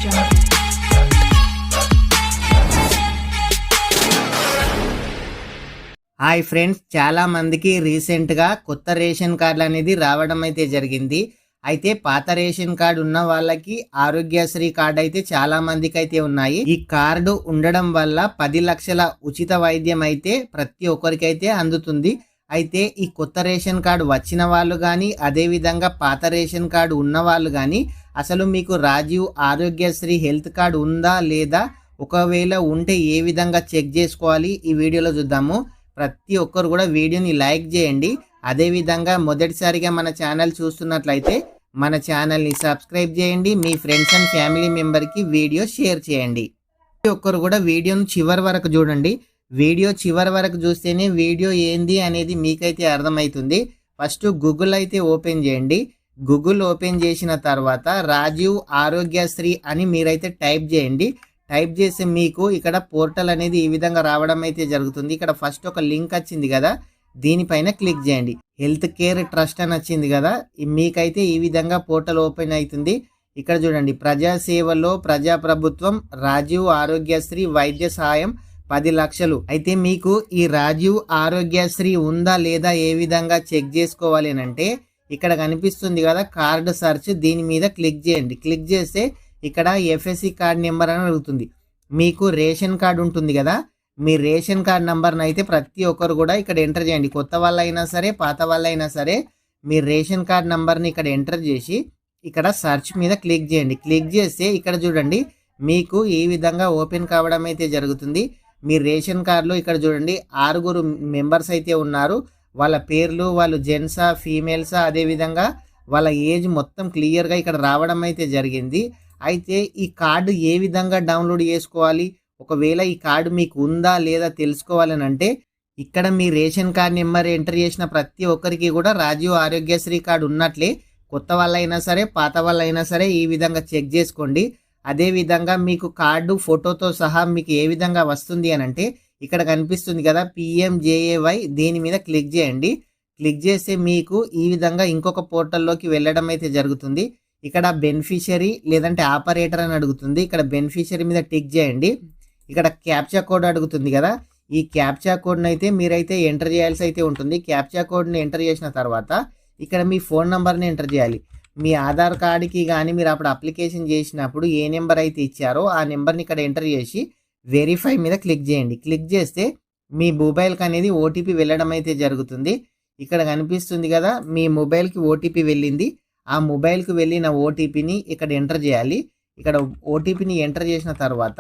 jungle. Hi friends, చాలా మందికి రీసెంట్గా కొత్త రేషన్ కార్డులు అనేది రావడం అయితే జరిగింది. అయితే పాత రేషన్ కార్డు ఉన్న వాళ్ళకి ఆరోగ్యశ్రీ కార్డు అయితే చాలా మందికి అయితే ఉన్నాయి. ఈ కార్డు ఉండడం వల్ల 10 లక్షల ఉచిత వైద్యం అయితే ప్రతి ఒక్కరికైతే అందుతుంది. అయితే ఈ కొత్త రేషన్ కార్డు వచ్చిన వాళ్ళు కానీ అదేవిధంగా పాత రేషన్ కార్డు ఉన్న వాళ్ళు కానీ అసలు మీకు రాజీవ్ ఆరోగ్యశ్రీ హెల్త్ కార్డు ఉందా లేదా, ఒకవేళ ఉంటే ఏ విధంగా చెక్ చేసుకోవాలి ఈ వీడియోలో చూద్దాము. ప్రతి ఒక్కరు కూడా వీడియోని లైక్ చేయండి. అదేవిధంగా మొదటిసారిగా మన ఛానల్ చూస్తున్నట్లయితే మన ఛానల్ని సబ్స్క్రైబ్ చేయండి. మీ ఫ్రెండ్స్ అండ్ ఫ్యామిలీ మెంబర్కి వీడియో షేర్ చేయండి. ప్రతి ఒక్కరు కూడా వీడియోను చివరి వరకు చూడండి. వీడియో చివరి వరకు చూస్తేనే వీడియో ఏంది అనేది మీకైతే అర్థమవుతుంది. ఫస్ట్ గూగుల్ అయితే ఓపెన్ చేయండి. గూగుల్ ఓపెన్ చేసిన తర్వాత రాజీవ్ ఆరోగ్యశ్రీ అని మీరైతే టైప్ చేయండి. టైప్ చేసి మీకు ఇక్కడ పోర్టల్ అనేది ఈ విధంగా రావడం అయితే జరుగుతుంది. ఇక్కడ ఫస్ట్ ఒక లింక్ వచ్చింది కదా, దీనిపైన క్లిక్ చేయండి. హెల్త్ కేర్ ట్రస్ట్ అని వచ్చింది కదా, మీకైతే ఈ విధంగా పోర్టల్ ఓపెన్ అవుతుంది. ఇక్కడ చూడండి, ప్రజాసేవలో ప్రజాప్రభుత్వం రాజీవ్ ఆరోగ్యశ్రీ వైద్య సహాయం 10 లక్షలు. అయితే మీకు ఈ రాజీవ్ ఆరోగ్యశ్రీ ఉందా లేదా ఏ విధంగా చెక్ చేసుకోవాలి అంటే ఇక్కడ కనిపిస్తుంది కదా కార్డు సర్చ్, దీని మీద క్లిక్ చేయండి. క్లిక్ చేస్తే ఇక్కడ ఎఫ్ఎస్సి కార్డ్ నెంబర్ అని అడుగుతుంది. మీకు రేషన్ కార్డు ఉంటుంది కదా, మీ రేషన్ కార్డ్ నెంబర్ని అయితే ప్రతి ఒక్కరు కూడా ఇక్కడ ఎంటర్ చేయండి. కొత్త వాళ్ళైనా సరే పాత వాళ్ళైనా సరే మీ రేషన్ కార్డ్ నెంబర్ని ఇక్కడ ఎంటర్ చేసి ఇక్కడ సర్చ్ మీద క్లిక్ చేయండి. క్లిక్ చేస్తే ఇక్కడ చూడండి మీకు ఈ విధంగా ఓపెన్ కావడం అయితే జరుగుతుంది. మీ రేషన్ కార్డులో ఇక్కడ చూడండి 6 మెంబర్స్ అయితే ఉన్నారు. వాళ్ళ పేర్లు, వాళ్ళు జెంట్సా ఫీమేల్సా, అదేవిధంగా వాళ్ళ ఏజ్ మొత్తం క్లియర్గా ఇక్కడ రావడం అయితే జరిగింది. అయితే ఈ కార్డు ఏ విధంగా డౌన్లోడ్ చేసుకోవాలి, ఒకవేళ ఈ కార్డు మీకు ఉందా లేదా తెలుసుకోవాలని అంటే ఇక్కడ మీ రేషన్ కార్డ్ నెంబర్ ఎంటర్ చేసిన ప్రతి ఒక్కరికి కూడా రాజీవ్ ఆరోగ్యశ్రీ కార్డు ఉన్నట్లే. కొత్త వాళ్ళైనా సరే పాత వాళ్ళైనా సరే ఈ విధంగా చెక్ చేసుకోండి. అదేవిధంగా మీకు కార్డు ఫోటోతో సహా మీకు ఏ విధంగా వస్తుంది అని అంటే ఇక్కడ కనిపిస్తుంది కదా PMJAY, దీని మీద క్లిక్ చేయండి. క్లిక్ చేస్తే మీకు ఈ విధంగా ఇంకొక పోర్టల్లోకి వెళ్ళడం అయితే జరుగుతుంది. ఇక్కడ బెనిఫిషరీ లేదంటే ఆపరేటర్ అని అడుగుతుంది. ఇక్కడ బెనిఫిషరీ మీద టిక్ చేయండి. ఇక్కడ క్యాప్చా కోడ్ అడుగుతుంది కదా, ఈ క్యాప్చా కోడ్ని అయితే మీరైతే ఎంటర్ చేయాల్సి అయితే ఉంటుంది. క్యాప్చా కోడ్ని ఎంటర్ చేసిన తర్వాత ఇక్కడ మీ ఫోన్ నెంబర్ని ఎంటర్ చేయాలి. మీ ఆధార్ కార్డుకి కానీ మీరు అప్పుడు అప్లికేషన్ చేసినప్పుడు ఏ నెంబర్ అయితే ఇచ్చారో ఆ నెంబర్ని ఇక్కడ ఎంటర్ చేసి వెరిఫై మీద క్లిక్ చేయండి. క్లిక్ చేస్తే మీ మొబైల్కి అనేది ఓటీపీ వెళ్ళడం అయితే జరుగుతుంది. ఇక్కడ కనిపిస్తుంది కదా మీ మొబైల్కి ఓటీపీ వెళ్ళింది. ఆ మొబైల్కి వెళ్ళిన ఓటీపీని ఇక్కడ ఎంటర్ చేయాలి. ఇక్కడ ఓటీపీని ఎంటర్ చేసిన తర్వాత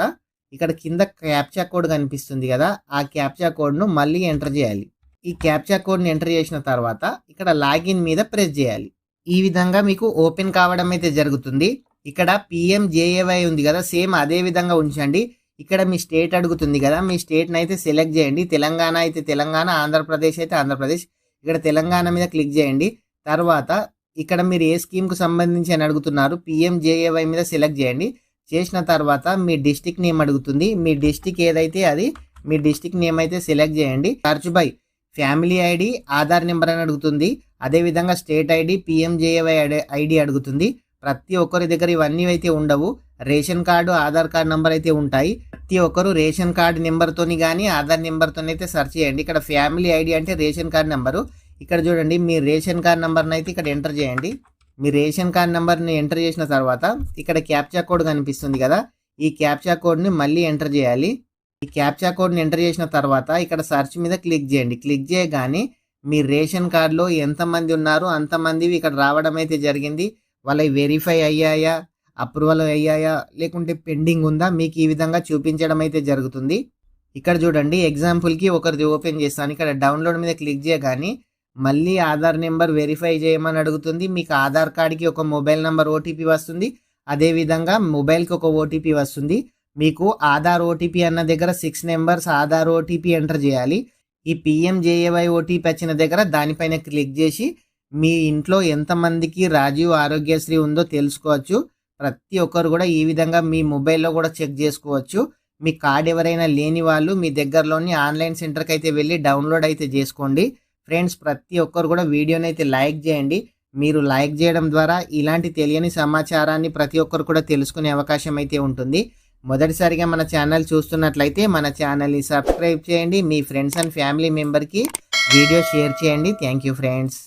ఇక్కడ కింద క్యాప్చా కోడ్ కనిపిస్తుంది కదా, ఆ క్యాప్చా కోడ్ను మళ్ళీ ఎంటర్ చేయాలి. ఈ క్యాప్చా కోడ్ని ఎంటర్ చేసిన తర్వాత ఇక్కడ లాగిన్ మీద ప్రెస్ చేయాలి. ఈ విధంగా మీకు ఓపెన్ కావడం అయితే జరుగుతుంది. ఇక్కడ PMJAY ఉంది కదా, సేమ్ అదే విధంగా ఉంచండి. ఇక్కడ మీ స్టేట్ అడుగుతుంది కదా, మీ స్టేట్ని అయితే సెలెక్ట్ చేయండి. తెలంగాణ అయితే తెలంగాణ, ఆంధ్రప్రదేశ్ అయితే ఆంధ్రప్రదేశ్. ఇక్కడ తెలంగాణ మీద క్లిక్ చేయండి. తర్వాత ఇక్కడ మీరు ఏ స్కీమ్కు సంబంధించి అని అడుగుతున్నారు, PMJAY మీద సెలెక్ట్ చేయండి. చేసిన తర్వాత మీ డిస్టిక్ నేమ్ అడుగుతుంది. మీ డిస్టిక్ ఏదైతే అది మీ డిస్టిక్ నేమ్ అయితే సెలెక్ట్ చేయండి. Search by family ID, Aadhaar number అని అడుగుతుంది. అదేవిధంగా స్టేట్ ఐడి, PMJAY ఐడి అడుగుతుంది. ప్రతి ఒక్కరి దగ్గర ఇవన్నీ అయితే ఉండవు. Ration card, Aadhaar card number అయితే ఉంటాయి. ప్రతి ఒక్కరు రేషన్ కార్డు నెంబర్తోని కానీ ఆధార్ నెంబర్తో అయితే సెర్చ్ చేయండి. ఇక్కడ ఫ్యామిలీ ఐడి అంటే రేషన్ కార్డు నెంబరు. ఇక్కడ చూడండి మీ రేషన్ కార్డ్ నెంబర్ని అయితే ఇక్కడ ఎంటర్ చేయండి. మీ రేషన్ కార్డ్ నెంబర్ని ఎంటర్ చేసిన తర్వాత ఇక్కడ క్యాప్చా కోడ్ కనిపిస్తుంది కదా, ఈ క్యాప్చా కోడ్ని మళ్ళీ ఎంటర్ చేయాలి. ఈ క్యాప్చా కోడ్ని ఎంటర్ చేసిన తర్వాత ఇక్కడ సర్చ్ మీద క్లిక్ చేయండి. క్లిక్ చేయగానే మీ రేషన్ కార్డులో ఎంతమంది ఉన్నారో అంతమందివి ఇక్కడ రావడం అయితే జరిగింది. వాళ్ళవి వెరిఫై అయ్యాయా, అప్రూవల్ అయ్యాయా, లేకుంటే పెండింగ్ ఉందా, మీకు ఈ విధంగా చూపించడం అయితే జరుగుతుంది. ఇక్కడ చూడండి ఎగ్జాంపుల్కి ఒకరిది ఓపెన్ చేస్తాను. ఇక్కడ డౌన్లోడ్ మీద క్లిక్ చేయగానే మళ్ళీ ఆధార్ నెంబర్ వెరిఫై చేయమని అడుగుతుంది. మీకు ఆధార్ కార్డ్కి ఒక మొబైల్ నెంబర్ ఓటీపీ వస్తుంది. అదేవిధంగా మొబైల్కి ఒక ఓటీపీ వస్తుంది. మీకు ఆధార్ ఓటీపీ అన్న దగ్గర 6 నెంబర్స్ ఆధార్ ఓటీపీ ఎంటర్ చేయాలి. ఈ PMJAY ఓటీపీ వచ్చిన దగ్గర దానిపైన క్లిక్ చేసి మీ ఇంట్లో ఎంతమందికి రాజీవ్ ఆరోగ్యశ్రీ ఉందో తెలుసుకోవచ్చు. ప్రతి ఒక్కరు కూడా ఈ విధంగా మీ మొబైల్లో కూడా చెక్ చేసుకోవచ్చు. మీ కార్డ్ ఎవరైనా లేని వాళ్ళు మీ దగ్గరలోని ఆన్లైన్ సెంటర్కి అయితే వెళ్ళి డౌన్లోడ్ అయితే చేసుకోండి. ఫ్రెండ్స్, ప్రతి ఒక్కరు కూడా వీడియోని అయితే లైక్ చేయండి. మీరు లైక్ చేయడం ద్వారా ఇలాంటి తెలియని సమాచారాన్ని ప్రతి ఒక్కరు కూడా తెలుసుకునే అవకాశం అయితే ఉంటుంది. మొదటిసారిగా మన ఛానల్ చూస్తున్నట్లయితే మన ఛానల్ని సబ్స్క్రైబ్ చేయండి. మీ ఫ్రెండ్స్ అండ్ ఫ్యామిలీ మెంబర్కి వీడియో షేర్ చేయండి. Thank you friends.